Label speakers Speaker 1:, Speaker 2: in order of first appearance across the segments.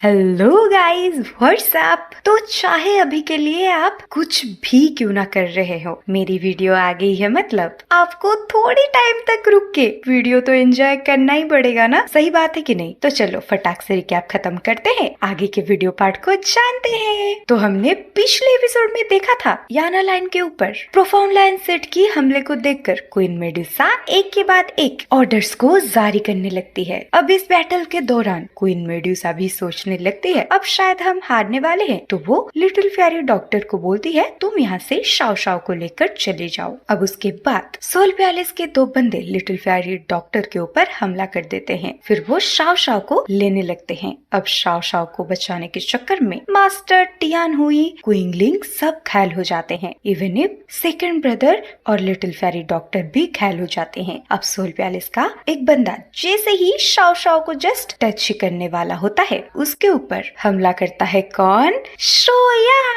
Speaker 1: Hello guys, WhatsApp. तो चाहे अभी के लिए आप कुछ भी क्यों ना कर रहे हो, मेरी वीडियो आ गई है, मतलब आपको थोड़ी टाइम तक रुक के वीडियो तो एंजॉय करना ही पड़ेगा ना। सही बात है कि नहीं? तो चलो फटाक से रिकैप खत्म करते हैं, आगे के वीडियो पार्ट को जानते हैं। तो हमने पिछले एपिसोड में देखा था याना लाइन के ऊपर प्रोफाउंड लाइन सेट की हमले को देखकर क्वीन मेडुसा एक के बाद एक ऑर्डर्स को जारी करने लगती है। अब इस बैटल के दौरान क्वीन मेडुसा भी सोचने लगती है अब शायद हम हारने वाले हैं, तो वो लिटिल फेरी डॉक्टर को बोलती है तुम यहाँ से शाओ शाओ को लेकर चले जाओ। अब उसके बाद सोल पैलेस के दो बंदे लिटिल फेरी डॉक्टर के ऊपर हमला कर देते हैं, फिर वो शाओ शाओ को लेने लगते हैं। अब शाओ शाओ को बचाने के चक्कर में मास्टर टियान हुई, क्विंगलिंग सब घायल हो जाते हैं। इवन इफ सेकंड ब्रदर और लिटिल फेरी डॉक्टर भी घायल हो जाते हैं। अब सोल पैलेस का एक बंदा जैसे ही शाओ शाओ को जस्ट टच करने वाला होता है, उसके ऊपर हमला करता है कौन? शोयान।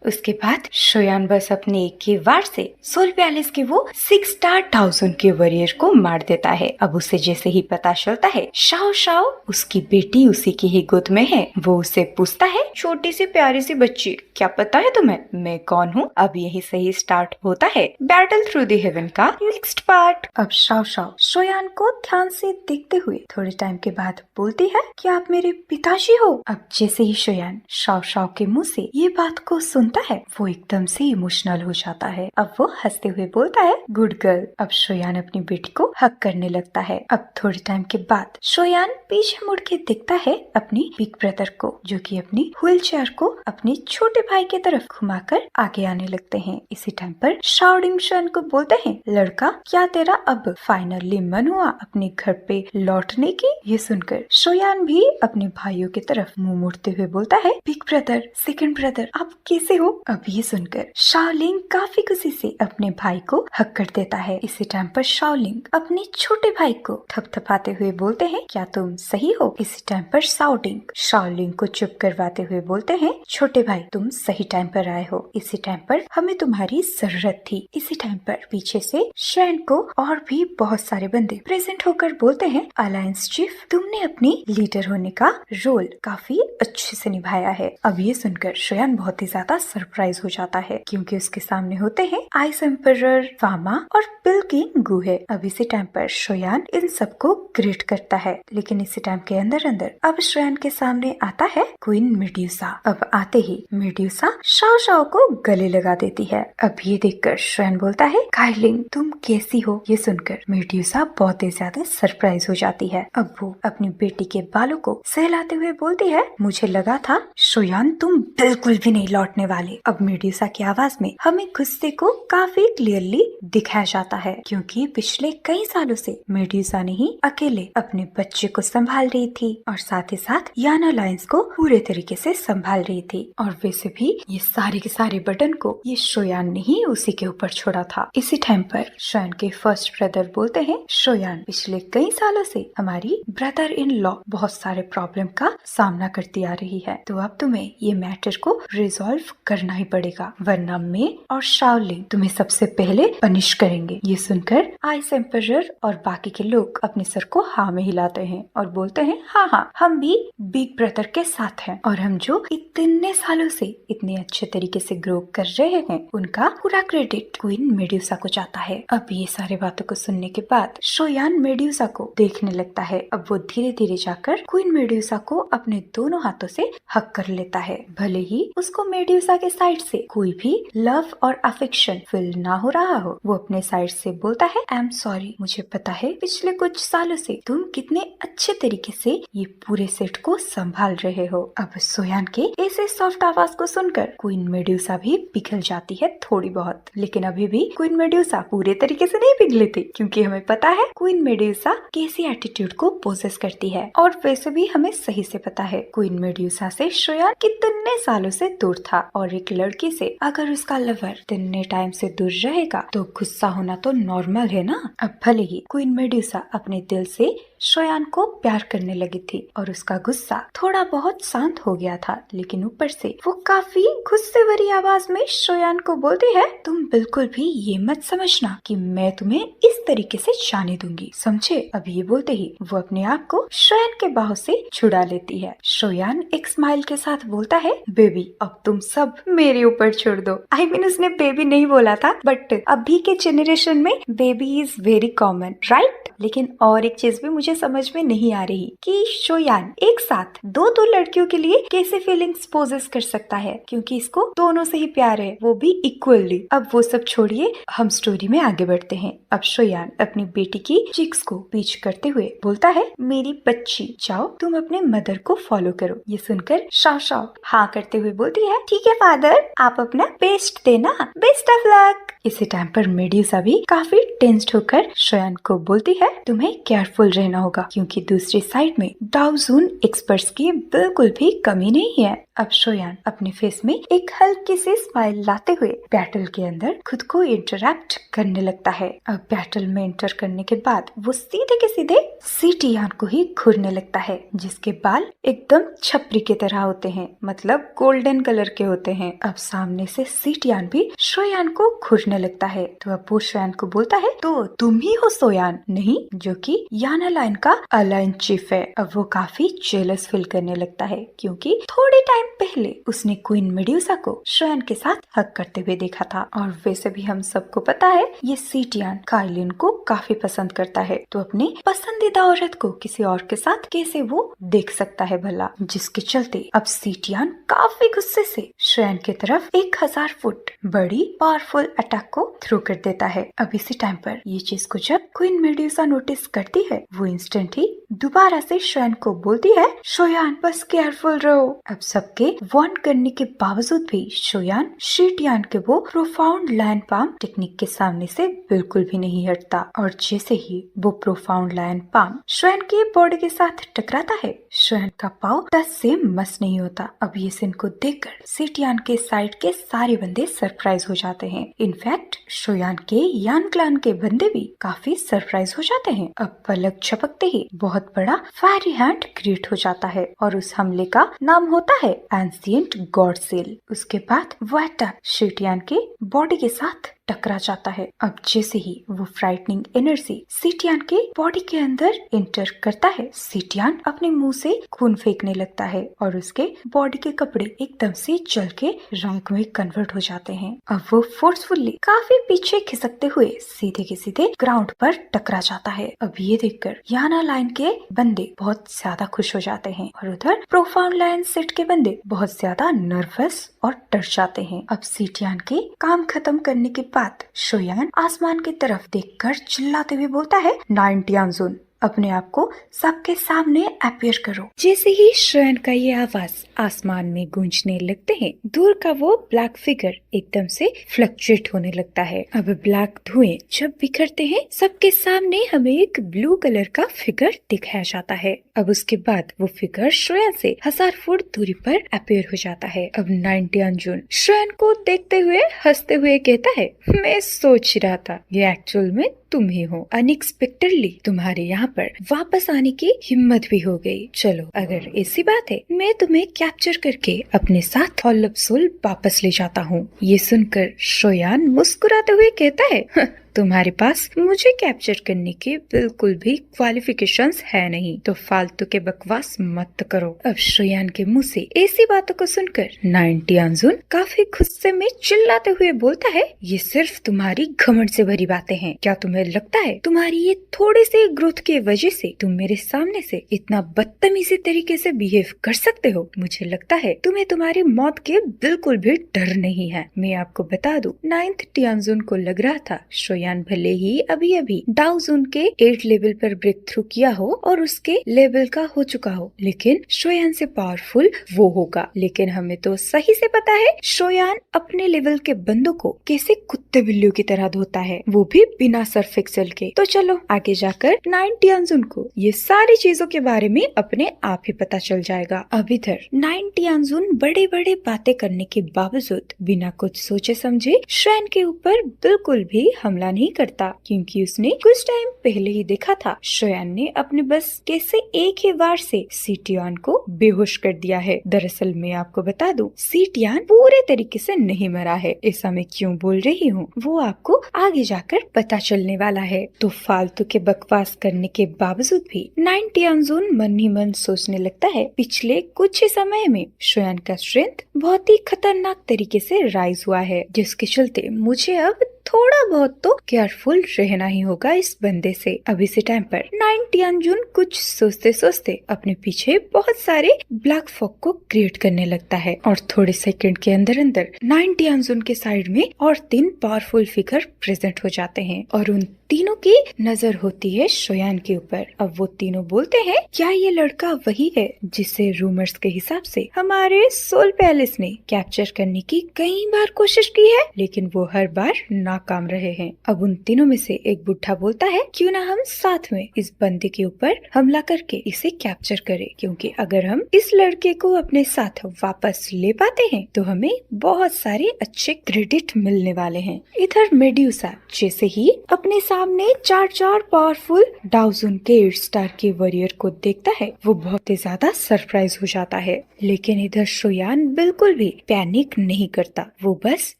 Speaker 1: उसके बाद शोयान बस अपने एक ही वार से सोल पैलेस के वो 6 स्टार 1000 के वॉरियर को मार देता है। अब उसे जैसे ही पता चलता है शाओ शाओ उसकी बेटी उसी की ही गोद में है, वो उसे पूछता है छोटी सी प्यारी सी बच्ची, क्या पता है तुम्हें मैं कौन हूँ? अब यही सही स्टार्ट होता है बैटल थ्रू द हेवन का नेक्स्ट पार्ट। अब शाओ शाओ शोयान को ध्यान से देखते हुए थोड़े टाइम के बाद बोलती है कि आप मेरे पिताजी हो। अब जैसे ही शोयान शाओ शाओ के मुंह से ये बात को सुनता है, वो एकदम से इमोशनल हो जाता है। अब वो हंसते हुए बोलता है गुड गर्ल। अब शोयान अपनी बेटी को हक करने लगता है। अब थोड़े टाइम के बाद शोयान पीछे मुड़ के देखता है अपनी बिग ब्रदर को, जो कि अपनी व्हील चेयर को अपने छोटे भाई की तरफ घुमाकर आगे आने लगते हैं। इसी टाइम पर शाओ डिंगशन को बोलते हैं लड़का, क्या तेरा अब फाइनली मन हुआ अपने घर पे लौटने की? ये सुनकर शोयान भी अपने भाइयों की तरफ मुंह मोड़ते हुए बोलता है बिग ब्रदर, सेकंड ब्रदर, आप कैसे हो? अब ये सुनकर शाओलिंग काफी खुशी से अपने भाई को हक कर देता है। इसी टाइम पर शाओलिंग अपने छोटे भाई को थपथपाते हुए बोलते हैं क्या तुम सही हो? इसी टाइम पर शाओलिंग को चुप करवाते हुए बोलते हैं छोटे भाई तुम सही टाइम पर आए हो, इसी टाइम पर हमें तुम्हारी जरूरत थी। इसी टाइम पर पीछे से शैन को और भी बहुत सारे बंदे प्रेजेंट होकर बोलते हैं अलायंस चीफ, तुमने अपनी लीडर होने का रोल काफी अच्छे से निभाया है। अब ये सुनकर शोयान बहुत ही ज्यादा सरप्राइज हो जाता है, क्योंकि उसके सामने होते हैं आइस एम्परर, फामा और बिल किंग गुहे। अब इसी टाइम पर शोयान इन सबको ग्रेट करता है, लेकिन इसी टाइम के अंदर अंदर अब शोयान के सामने आता है क्वीन मेडुसा। अब आते ही मेडुसा शाओ शाओ को गले लगा देती है। अब ये देखकर शोयान बोलता है काइलिंग तुम कैसी हो? ये सुनकर मेडुसा बहुत ही ज्यादा सरप्राइज हो जाती है। अब वो अपनी बेटी के बालों को सहलाते हुए बोलती है मुझे लगा था शोयान तुम बिल्कुल भी नहीं लौटने वाले। अब मेडुसा की आवाज में हमें गुस्से को काफी क्लियरली दिखाया जाता है, क्योंकि पिछले कई सालों से मेडुसा ने ही अकेले अपने बच्चे को संभाल रही थी और साथ ही साथ याना लाइंस को पूरे तरीके से संभाल रही थी। और वैसे भी ये सारे के सारे बटन को ये शोयान ने ही उसी के ऊपर छोड़ा था। इसी टाइम पर शोयान के फर्स्ट ब्रदर बोलते हैं शोयान पिछले कई सालों से हमारी ब्रदर इन लॉ बहुत सारे प्रॉब्लम का सामना करती आ रही है, तो अब तुम्हें ये मैटर को रिजॉल्व करना ही पड़ेगा, वरना मैं और शाओलिंग तुम्हें सबसे पहले पनिश करेंगे। ये सुनकर आइस एम्परर और बाकी के लोग अपने सर को हाँ में हिलाते हैं और बोलते हैं हाँ हाँ हम भी बिग ब्रदर के साथ हैं, और हम जो इतने सालों से इतने अच्छे तरीके से ग्रो कर रहे हैं उनका पूरा क्रेडिट क्वीन मेडुसा को जाता है। अब ये सारे बातों को सुनने के बाद शोयान मेडुसा को देखने लगता है। अब वो धीरे धीरे जाकर क्वीन मेडुसा को अपने दोनों हाथों से हक कर लेता है। भले ही उसको मेडुसा के साइड से कोई भी लव और अफेक्शन फील ना हो रहा हो, वो अपने साइड से बोलता है आई एम सॉरी, मुझे पता है पिछले कुछ सालों से तुम कितने अच्छे तरीके से ये पूरे सेट को संभाल रहे हो। अब शोयान के ऐसे सॉफ्ट आवाज को सुनकर क्वीन मेडुसा भी पिघल जाती है थोड़ी बहुत, लेकिन अभी भी क्वीन मेडुसा पूरे तरीके से नहीं पिघली थी, क्योंकि हमें पता है क्वीन मेडुसा कैसी एटीट्यूड को पोजेस करती है। और वैसे भी हमें सही से पता है क्वीन मेडुसा से शोयान कितने सालों से दूर था, और एक लड़की से अगर उसका लवर इतने टाइम से दूर रहेगा तो गुस्सा होना तो नॉर्मल है ना। अब भले ही क्वीन मेडुसा अपने दिल से शोयान को प्यार करने लगी थी और उसका गुस्सा थोड़ा बहुत शांत हो गया था, लेकिन ऊपर से वो काफी गुस्से भरी आवाज में शोयान को बोलती है, तुम बिल्कुल भी ये मत समझना कि मैं तुम्हें इस तरीके से जाने दूंगी, समझे। अब ये बोलते ही वो अपने आप को शोयान के बाहों से छुड़ा लेती है। शोयान एक स्माइल के साथ बोलता है, बेबी अब तुम सब मेरे ऊपर छोड़ दो। आई मीन उसने बेबी नहीं बोला था, बट अभी के जनरेशन में baby is very common, right. लेकिन और एक चीज भी मुझे समझ में नहीं आ रही कि शोयान एक साथ दो लड़कियों के लिए कैसे फीलिंग्स पोजेस कर सकता है, क्योंकि इसको दोनों से ही प्यार है, वो भी इक्वली। अब वो सब छोड़िए, हम स्टोरी में आगे बढ़ते हैं। अब शोयान अपनी बेटी की चिक्स को पीच करते हुए बोलता है, मेरी बच्ची जाओ तुम अपने मदर को फॉलो करो। ये सुनकर शाव शाव हाँ करते हुए बोलती है, ठीक है फादर, आप अपना बेस्ट देना, बेस्ट ऑफ लक। इसी टाइम पर मेड्यूसा भी काफी टेंस्ड होकर शोयान को बोलती है, तुम्हें केयरफुल रहना होगा, क्योंकि दूसरी साइड में डाउजून एक्सपर्ट्स की बिल्कुल भी कमी नहीं है। अब शोयान अपने फेस में एक हल्की सी स्माइल लाते हुए बैटल के अंदर खुद को इंटरैक्ट करने लगता है। अब बैटल में एंटर करने के बाद वो सीधे के सीधे सीटियान को ही घूरने लगता है, जिसके बाल एकदम छपरी की तरह होते हैं, मतलब गोल्डन कलर के होते हैं। अब सामने से सीटियान भी शोयान को घूरने लगता है, तो अब वो शोयान को बोलता है, तो तुम ही हो शोयान, नहीं, जो कि याना लाइन का अलाइन चीफ है। अब वो काफी जेलस फील करने लगता है, क्योंकि थोड़े टाइम पहले उसने क्वीन मेड्यूसा को शोयान के साथ हक करते हुए देखा था। और वैसे भी हम सबको पता है ये सीटियान काइलिन को काफी पसंद करता है, तो अपने पसंदीदा औरत को किसी और के साथ कैसे वो देख सकता है भला, जिसके चलते अब सीटियान काफी गुस्से से शोयान की तरफ 1000 फुट बड़ी पावरफुल अटैक को थ्रो कर देता है। अब इसी टाइम पर ये चीज को जब क्वीन मेड्यूसा नोटिस करती है, वो इंस्टेंट ही दोबारा से शोयान को बोलती है, शोयान बस केयरफुल रहो। अब सबके वार्न करने के बावजूद भी शोयान शीटियान के वो प्रोफाउंड लायन पाम टेक्निक के सामने से बिल्कुल भी नहीं हटता, और जैसे ही वो प्रोफाउंड लायन पाम शोयान के बॉडी के साथ टकराता है, शोयान का पाव टच से मस नहीं होता। अब ये सीन को देखकर सीटियान के साइड के सारे बंदे सरप्राइज हो जाते हैं। इनफैक्ट शोयान के यान क्लान के बंदे भी काफी सरप्राइज हो जाते हैं। अब पलक झपकते ही बहुत बड़ा फायरी हैंड क्रिएट हो जाता है, और उस हमले का नाम होता है एंशिएंट गॉड सेल। उसके बाद वो अटैक शीटियान के बॉडी के साथ टकरा जाता है। अब जैसे ही वो फ्राइटनिंग एनर्जी सीटियान के बॉडी के अंदर एंटर करता है, सीटियान अपने मुंह से खून फेंकने लगता है, और उसके बॉडी के कपड़े एकदम से जल के राख में कन्वर्ट हो जाते हैं। अब वो फोर्सफुली काफी पीछे खिसकते हुए सीधे के सीधे ग्राउंड पर टकरा जाता है। अब ये देखकर याना लाइन के बंदे बहुत ज्यादा खुश हो जाते हैं, और उधर प्रोफाउंड लाइन सेट के बंदे बहुत ज्यादा नर्वस और डर जाते हैं। अब सीटियान के काम खत्म करने के बाद शोयान आसमान की तरफ देखकर चिल्लाते हुए बोलता है, 90 अपने आप को सबके सामने अपीयर करो। जैसे ही शोयान का ये आवाज आसमान में गूंजने लगते हैं, दूर का वो ब्लैक फिगर एकदम से फ्लक्चुएट होने लगता है। अब ब्लैक धुएं जब बिखरते हैं, सबके सामने हमें एक ब्लू कलर का फिगर दिखाया जाता है। अब उसके बाद वो फिगर शोयान से 1000 फुट दूरी पर अपीयर हो जाता है। अब 90 शोयान को देखते हुए हंसते हुए कहता है, मैं सोच रहा था ये एक्चुअल में तुम ही हो। अनएक्सपेक्टेडली तुम्हारे यहाँ पर वापस आने की हिम्मत भी हो गई। चलो अगर ऐसी बात है, मैं तुम्हें कैप्चर करके अपने साथ हॉल ऑफ सोल वापस ले जाता हूँ। ये सुनकर शोयान मुस्कुराते हुए कहता है, तुम्हारे पास मुझे कैप्चर करने के बिल्कुल भी क्वालिफिकेशंस है नहीं, तो फालतू के बकवास मत करो। अब शोयान के मुंह से ऐसी बातों को सुनकर 90 काफी गुस्से में चिल्लाते हुए बोलता है, ये सिर्फ तुम्हारी घमंड से भरी बातें हैं। क्या तुम्हें लगता है तुम्हारी ये थोड़े से ग्रोथ की वजह से तुम मेरे सामने से इतना बदतमीजी तरीके से बिहेव कर सकते हो? मुझे लगता है तुम्हें तुम्हारी मौत के बिल्कुल भी डर नहीं है। मैं आपको बता दूं, 9th टियानजुन को लग रहा था शोयान भले ही अभी अभी डाउजून के 8 लेवल पर ब्रेक थ्रू किया हो और उसके लेवल का हो चुका हो, लेकिन शोयान से पावरफुल वो होगा। लेकिन हमें तो सही से पता है शोयान अपने लेवल के बंदों को कैसे कुत्ते बिल्लियों की तरह धोता है, वो भी बिना सर्फ एक्सेल के। तो चलो आगे जाकर 9 टियानजुन को ये सारी चीजों के बारे में अपने आप ही पता चल जाएगा। अब इधर 9 टियानजुन बड़े बड़े बातें करने के बावजूद बिना कुछ सोचे समझे शोयान के ऊपर बिल्कुल भी हमला नहीं करता, क्योंकि उसने कुछ टाइम पहले ही देखा था शोयान ने अपने बस कैसे एक ही बार से सीटियान को बेहोश कर दिया है। दरअसल मैं आपको बता दूं, सीटियान पूरे तरीके से नहीं मरा है। ऐसा मैं क्यों बोल रही हूँ वो आपको आगे जाकर पता चलने वाला है। तो फालतू के बकवास करने के बावजूद भी 90 मन ही मन सोचने लगता है पिछले कुछ ही समय में शोयान का स्ट्रेंथ बहुत ही खतरनाक तरीके से राइज हुआ है, जिसके चलते मुझे अब थोड़ा बहुत तो केयरफुल रहना ही होगा इस बंदे से। अब इसी टाइम पर 90 कुछ सोचते सोचते अपने पीछे बहुत सारे ब्लैक फॉग को क्रिएट करने लगता है और थोड़े सेकंड के अंदर अंदर 90 के साइड में और 3 पावरफुल फिगर प्रेजेंट हो जाते हैं और उन तीनों की नजर होती है शोयान के ऊपर। अब वो तीनों बोलते हैं, क्या ये लड़का वही है जिसे रूमर्स के हिसाब से हमारे सोल पैलेस ने कैप्चर करने की कई बार कोशिश की है, लेकिन वो हर बार नाकाम रहे हैं। अब उन तीनों में से एक बुढ़ा बोलता है, क्यों ना हम साथ में इस बंदे के ऊपर हमला करके इसे कैप्चर करें, क्योंकि अगर हम इस लड़के को अपने साथ वापस ले पाते हैं तो हमें बहुत सारे अच्छे क्रेडिट मिलने वाले हैं। इधर मेड्यूसा जैसे ही अपने सामने 4 पावरफुल डाउजन के 8 स्टार के वॉरियर को देखता है वो बहुत ही ज्यादा सरप्राइज हो जाता है। लेकिन इधर शोयान बिल्कुल भी पैनिक नहीं करता, वो बस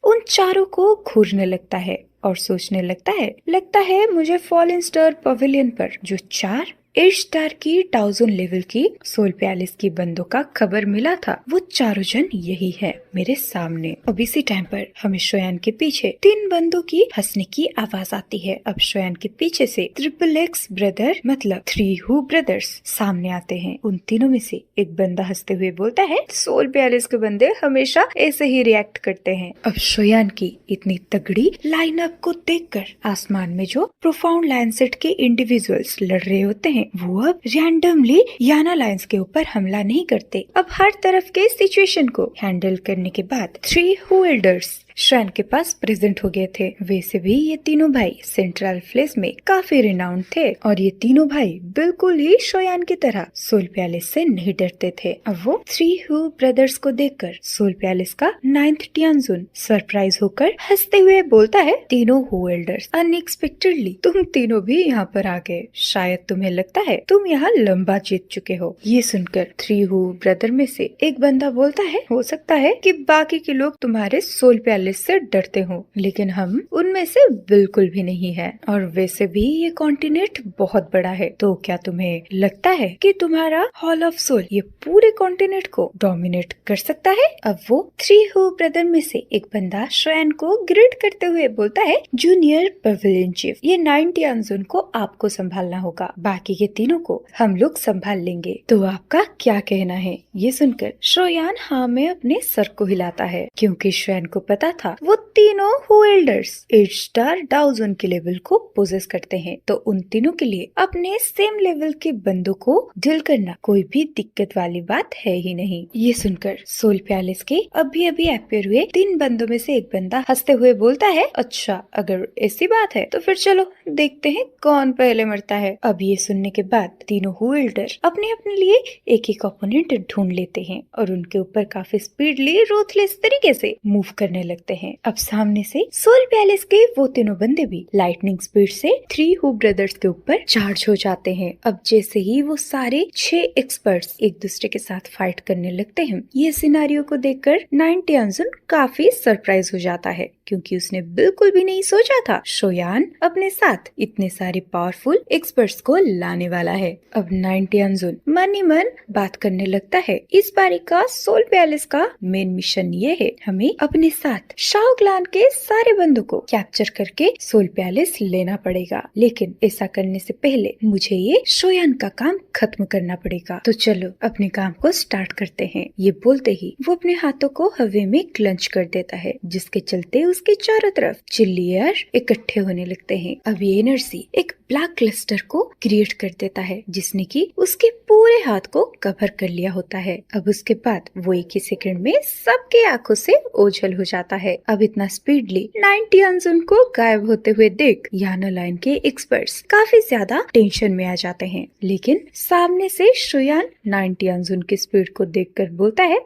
Speaker 1: उन चारों को घूरने लगता है और सोचने लगता है मुझे फॉलन स्टार पवेलियन पर जो 4 8 स्टार की 1000 लेवल की सोल पैलेस की बंदों का खबर मिला था, वो चारों जन यही है मेरे सामने। अब इसी टाइम पर हमें शोयान के पीछे 3 बंदों की हंसने की आवाज आती है। अब शोयान के पीछे से XXX ब्रदर मतलब 3 हू ब्रदर्स सामने आते हैं। उन तीनों में से एक बंदा हंसते हुए बोलता है, सोल पैलेस के बंदे हमेशा ऐसे ही रिएक्ट करते हैं। अब शोयान की इतनी तगड़ी लाइनअप को देखकर आसमान में जो प्रोफाउंड लाइनसेट के इंडिविजुअल्स लड़ रहे होते हैं वो अब रैंडमली याना लाइन्स के ऊपर हमला नहीं करते। अब हर तरफ के सिचुएशन को हैंडल करने के बाद 3 हू एल्डर्स श्राइन के पास प्रेजेंट हो गए थे। वैसे भी ये तीनों भाई सेंट्रल प्लेस में काफी रिनाउंड थे और ये तीनों भाई बिल्कुल ही शोयान की तरह सोल पैलेस से नहीं डरते थे। अब वो 3 हू ब्रदर्स को देखकर सोल पैलेस का 9th टियानजुन सरप्राइज होकर हंसते हुए बोलता है, तीनों हू एल्डर्स अनएक्सपेक्टेडली तुम तीनों भी यहाँ पर आ गए। शायद तुम्हें लगता है तुम यहाँ लंबा जीत चुके हो। ये सुनकर 3 हू ब्रदर में से एक बंदा बोलता है, हो सकता है कि बाकी के लोग तुम्हारे सोल पैलेस से डरते हो, लेकिन हम उनमें से बिल्कुल भी नहीं है। और वैसे भी ये कॉन्टिनेंट बहुत बड़ा है, तो क्या तुम्हें लगता है कि तुम्हारा हॉल ऑफ सोल ये पूरे कॉन्टिनेंट को डोमिनेट कर सकता है? अब वो 3 हू ब्रदर में से एक बंदा श्राइन को ग्रिड करते हुए बोलता है, जूनियर पवेलियन चीफ, ये 9 टियानजुन को आपको संभालना होगा, बाकी के तीनों को हम लोग संभाल लेंगे। तो आपका क्या कहना है? ये सुनकर शोयान हाँ में अपने सर को हिलाता है, क्योंकि श्राइन को पता था वो तीनों हू एल्डर्स 8 स्टार डाउजन के लेवल को पोजेस करते हैं, तो उन तीनों के लिए अपने सेम लेवल के बंदों को डील करना कोई भी दिक्कत वाली बात है ही नहीं। ये सुनकर सोल पैलेस के अभी अभी अपियर हुए 3 बंदों में से एक बंदा हंसते हुए बोलता है, अच्छा अगर ऐसी बात है तो फिर चलो देखते हैं कौन पहले मरता है। अब ये सुनने के बाद तीनों हू एल्डर अपने अपने लिए एक एक ओपोनेंट ढूंढ लेते हैं और उनके ऊपर काफी स्पीडली रोथलेस तरीके से मूव करने लगते हैं। अब सामने से सोल पैलेस के वो तीनों बंदे भी लाइटनिंग स्पीड से 3 हू ब्रदर्स के ऊपर चार्ज हो जाते हैं। अब जैसे ही वो सारे 6 एक्सपर्ट्स एक दूसरे के साथ फाइट करने लगते हैं, ये सिनारियो को देखकर 9 टियानजुन काफी सरप्राइज हो जाता है, क्योंकि उसने बिल्कुल भी नहीं सोचा था शोयान अपने साथ इतने सारे पावरफुल एक्सपर्ट्स को लाने वाला है। अब 9 टियानजुन मन ही मन बात करने लगता है, इस बारी का सोल पैलेस का मेन मिशन ये है, हमें अपने साथ शाओ क्लान के सारे बंदों को कैप्चर करके सोल पैलेस लेना पड़ेगा, लेकिन ऐसा करने से पहले मुझे ये शोयान का काम खत्म करना पड़ेगा। तो चलो अपने काम को स्टार्ट करते हैं। ये बोलते ही वो अपने हाथों को हवा में क्लंच कर देता है, जिसके चलते उसके चारों तरफ चिल्ली एयर इकट्ठे होने लगते हैं। अब ये एनर्जी एक ब्लैक क्लस्टर को क्रिएट कर देता है, जिसने कि उसके पूरे हाथ को कवर कर लिया होता है। अब उसके बाद वो एक ही सेकंड में सबके आंखों से ओझल हो जाता है। अब इतना स्पीडली 9 टियानजुन को गायब होते हुए देख याना लाइन के एक्सपर्ट्स काफी ज्यादा टेंशन में आ जाते हैं, लेकिन सामने से शोयान 9 टियानजुन की स्पीड को देखकर बोलता है,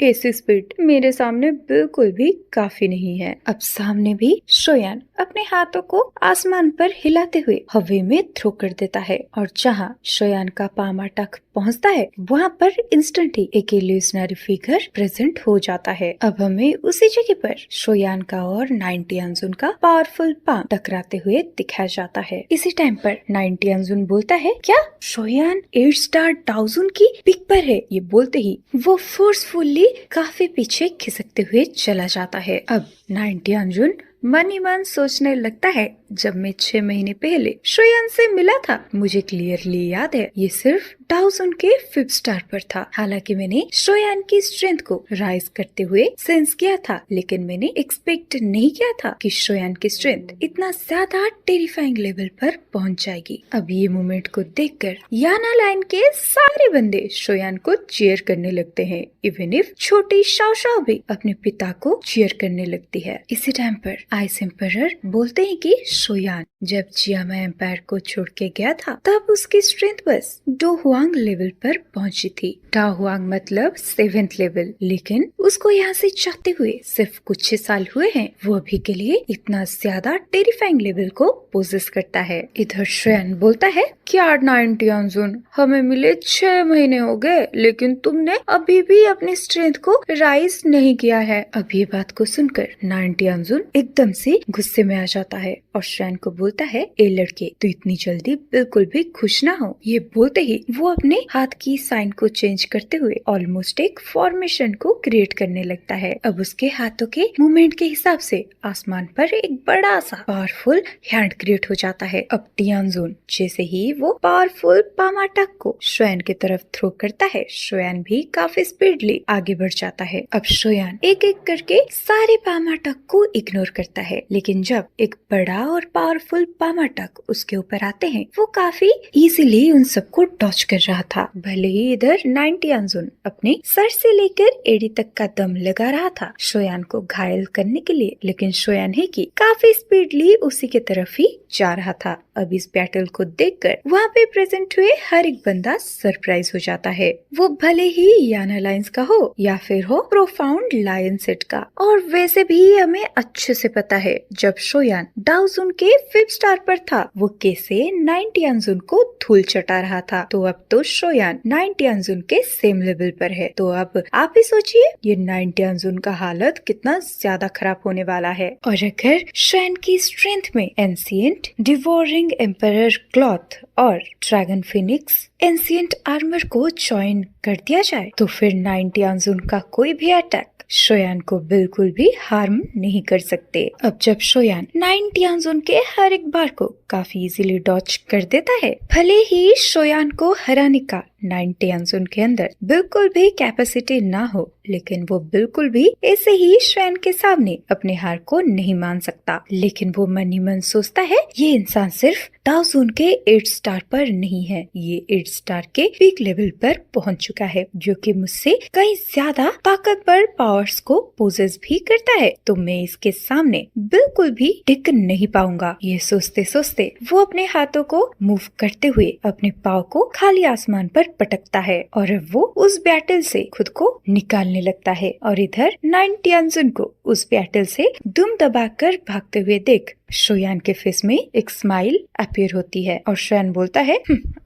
Speaker 1: ऐसी स्पीड मेरे सामने बिल्कुल भी काफी नहीं है। अब सामने भी शोयान अपने हाथों को आसमान पर हिलाते हुए हवा में थ्रो कर देता है और जहाँ शोयान का पामा तक पहुँचता है वहाँ पर इंस्टेंट ही एक इल्यूशनरी फिगर प्रेजेंट हो जाता है। अब हमें उसी जगह पर शोयान का और 90 अंजुन का पावरफुल पाम टकराते हुए दिखाया जाता है। इसी टाइम पर 90 अंजुन बोलता है, क्या शोयान 8 स्टार डाउजुन की पिक पर है? ये बोलते ही वो फोर्सफुली काफी पीछे खिसकते हुए चला जाता है। अब 90 अंजुन मन ही मन सोचने लगता है, जब मैं 6 महीने पहले शोयान से मिला था मुझे क्लियरली याद है ये सिर्फ डाउजुन के 5 स्टार पर था। हालांकि मैंने शोयान की स्ट्रेंथ को राइज करते हुए सेंस किया था, लेकिन मैंने एक्सपेक्ट नहीं किया था कि शोयान की स्ट्रेंथ इतना ज्यादा टेरिफाइंग लेवल पर पहुंच जाएगी। अब ये मोमेंट को देखकर याना लाइन के सारे बंदे शोयान को चीयर करने लगते हैं। इवन इफ छोटी शाओ शाओ भी अपने पिता को चीयर करने लगती है। इसी टाइम पर आइस एम्परर बोलते हैं कि शोयान जब जियामा एम्पायर को छोड़ के गया था तब उसकी स्ट्रेंथ बस डो हुआंग लेवल पर पहुंची थी। डा हुआंग मतलब 7th लेवल, लेकिन उसको यहाँ से जाते हुए सिर्फ कुछ ही साल हुए हैं। वो अभी के लिए इतना ज्यादा टेरिफाइंग लेवल को पोजेस करता है। इधर शोयान बोलता है, क्या 90 अंजुन हमें मिले 6 महीने हो गए, लेकिन तुमने अभी भी अपनी स्ट्रेंथ को राइज नहीं किया है। अब ये बात को सुनकर 90 अंजुन एकदम से गुस्से में आ जाता है और शोयान को बोलता है, ए लड़के तू इतनी जल्दी बिल्कुल भी खुश ना हो। ये बोलते ही वो अपने हाथ की साइन को चेंज करते हुए ऑलमोस्ट एक फॉर्मेशन को क्रिएट करने लगता है। अब उसके हाथों के मूवमेंट के हिसाब से आसमान पर एक बड़ा सा पावरफुल हैंड क्रिएट हो जाता है। अब टियानजुन जैसे ही वो पावरफुल पामाटक को शोयान की तरफ थ्रो करता है, शोयान भी काफी स्पीडली आगे बढ़ जाता है। अब शोयान एक एक करके सारे पामाटक को इग्नोर करता है, लेकिन जब एक बड़ा और पावरफुल पामाटक उसके ऊपर आते हैं वो काफी इजीली उन सबको डॉच कर रहा था। भले ही इधर 90 अंजुन अपने सर से लेकर एड़ी तक का दम लगा रहा था शोयान को घायल करने के लिए, लेकिन शोयान है कि काफी स्पीडली उसी के तरफ ही जा रहा था। अब इस बैटल को देखकर वहाँ पे प्रेजेंट हुए हर एक बंदा सरप्राइज हो जाता है, वो भले ही याना लाइंस का हो या फिर हो प्रोफाउंड लायन सेट का। और वैसे भी हमें अच्छे से पता है जब शोयान डाउजुन के 5 स्टार पर था वो कैसे 90 अंजुन को धूल चटा रहा था। तो अब तो शोयान 90 अंजुन के सेम लेवल पर है। तो अब आप ही सोचिए ये 90 अंजुन का हालत कितना ज्यादा खराब होने वाला है। और अगर शोयान की स्ट्रेंथ में एंशिएंट डिवोरिंग एम्परर क्लॉथ और ड्रैगन फिनिक्स एंशिएंट आर्मर को ज्वाइन कर दिया जाए तो फिर 90 अंजुन का कोई भी अटैक शोयान को बिल्कुल भी हार्म नहीं कर सकते। अब जब शोयान 90 अंजुन के हर एक बार को काफी इजीली डॉच कर देता है, भले ही शोयान को हराने का 90 अंजुन के अंदर बिल्कुल भी कैपेसिटी ना हो, लेकिन वो बिल्कुल भी ऐसे ही शोयान के सामने अपने हार को नहीं मान सकता। लेकिन वो मन ही मन सोचता है ये इंसान सिर्फ डाउजुन के 8 स्टार पर नहीं है, ये 8 स्टार के पीक लेवल पर पहुंच चुका है, जो कि मुझसे कई ज्यादा ताकतवर पावर्स को पोजेस भी करता है। तो मैं इसके सामने बिल्कुल भी टिक नहीं पाऊंगा। ये सोचते सोचते वो अपने हाथों को मूव करते हुए अपने पाँव को खाली आसमान पर पटकता है और वो उस बैटल से खुद को निकालने लगता है। और इधर 90 अंजुन को उस बैटल से दुम दबाकर भागते हुए देख शोयान के फेस में एक स्माइल अपीयर होती है और शोयान बोलता है,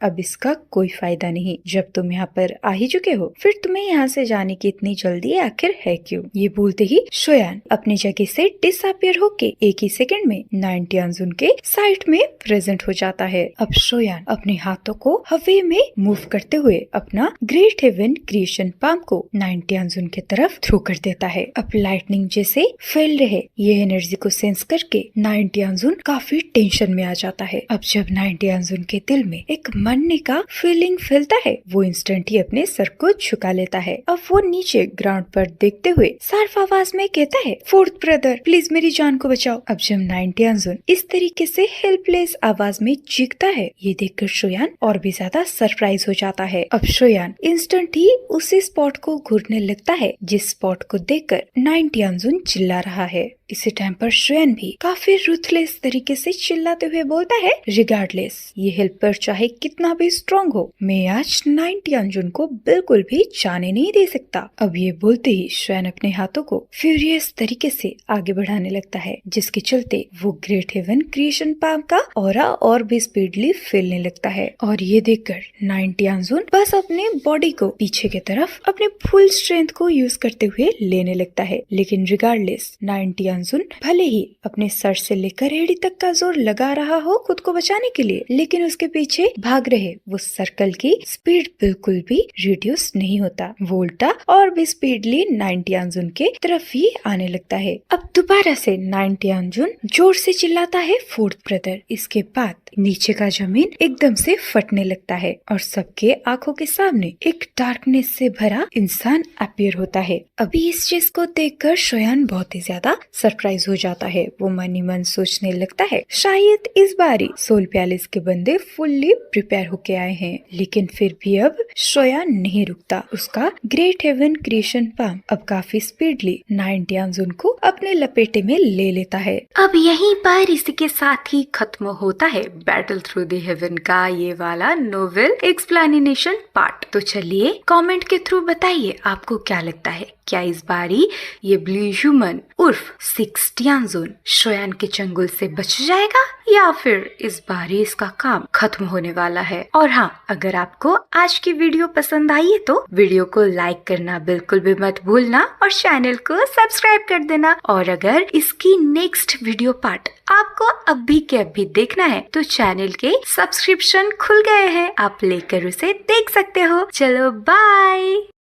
Speaker 1: अब इसका कोई फायदा नहीं, जब तुम यहाँ पर आ ही चुके हो फिर तुम्हें यहाँ से जाने की इतनी जल्दी आखिर है क्यों। ये बोलते ही शोयान अपनी जगह से डिसअपीयर होके एक ही सेकंड में 90 अंजुन के साइड में प्रेजेंट हो जाता है। अब शोयान अपने हाथों को हवा में मूव करते हुए अपना ग्रेट हेवन क्रिएशन पाम को 90 अंजुन की तरफ थ्रो कर देता है। अब लाइटनिंग जैसे फैल रहे ये एनर्जी को सेंस करके 90 अंजुन काफी टेंशन में आ जाता है। अब जब 90 अंजुन के दिल में एक मरने का फीलिंग फैलता है वो इंस्टेंट ही अपने सर को झुका लेता है। अब वो नीचे ग्राउंड पर देखते हुए साफ आवाज में कहता है, फोर्थ ब्रदर प्लीज मेरी जान को बचाओ। अब जब 90 अंजुन इस तरीके से हेल्पलेस आवाज में चीखता है ये देखकर शोयान और भी ज्यादा सरप्राइज हो जाता है। अब शोयान इंस्टेंट ही उसी स्पॉट को घूरने लगता है जिस स्पॉट को देखकर 90 अंजुन चिल्ला रहा है। इसी टाइम पर शोयान भी काफी रुत रूथलेस तरीके से चिल्लाते हुए बोलता है, रिगार्डलेस, ये हेल्पर चाहे कितना भी स्ट्रॉन्ग हो, मैं आज 90 अंजुन को बिल्कुल भी जाने नहीं दे सकता। अब ये बोलते ही शोयान अपने हाथों को फ्यूरियस तरीके से आगे बढ़ाने लगता है, जिसके चलते वो ग्रेट हेवन क्रिएशन पाम का ऑरा और भी स्पीडली फैलने लगता है। और ये देखकर 90 अंजुन बस अपने बॉडी को पीछे की तरफ अपने फुल स्ट्रेंथ को यूज करते हुए लेने लगता है। लेकिन रिगार्डलेस 90 अंजुन भले ही अपने सर से लेकर एड़ी तक का जोर लगा रहा हो खुद को बचाने के लिए, लेकिन उसके पीछे भाग रहे वो सर्कल की स्पीड बिल्कुल भी रिड्यूस नहीं होता। वो उल्टा और भी स्पीडली 90 अंजुन के तरफ ही आने लगता है। अब दोबारा से 90 अंजुन जोर से चिल्लाता है, फोर्थ ब्रदर। इसके बाद नीचे का जमीन एकदम से फटने लगता है और सबके आंखों के सामने एक डार्कनेस से भरा इंसान अपीयर होता है। अभी इस चीज को देखकर शोयान बहुत ही ज्यादा सरप्राइज हो जाता है। वो मन ही मन सोचने लगता है, शायद इस बारी सोल पैलेस के बंदे फुल्ली प्रिपेयर होके आए हैं। लेकिन फिर भी अब शोयान नहीं रुकता। उसका ग्रेट हेवन क्रिएशन पाम अब काफी स्पीडली 90 अंजुन को अपने लपेटे में ले लेता है। अब यहीं पर इसी के साथ ही खत्म होता है बैटल थ्रू द हेवन का ये वाला नोवेल एक्सप्लेनेशन पार्ट। तो चलिए कमेंट के थ्रू बताइए आपको क्या लगता है, क्या इस बारी ये ब्लू ह्यूमन उर्फ 60 अंजुन शोयान के चंगुल से बच जाएगा या फिर इस बारी इसका काम खत्म होने वाला है। और हाँ, अगर आपको आज की वीडियो पसंद आई है तो वीडियो को लाइक करना बिल्कुल भी मत भूलना और चैनल को सब्सक्राइब कर देना। और अगर इसकी नेक्स्ट वीडियो पार्ट आपको अभी के अभी देखना है तो चैनल के सब्सक्रिप्शन खुल गए हैं, आप लेकर उसे देख सकते हो। चलो बाय।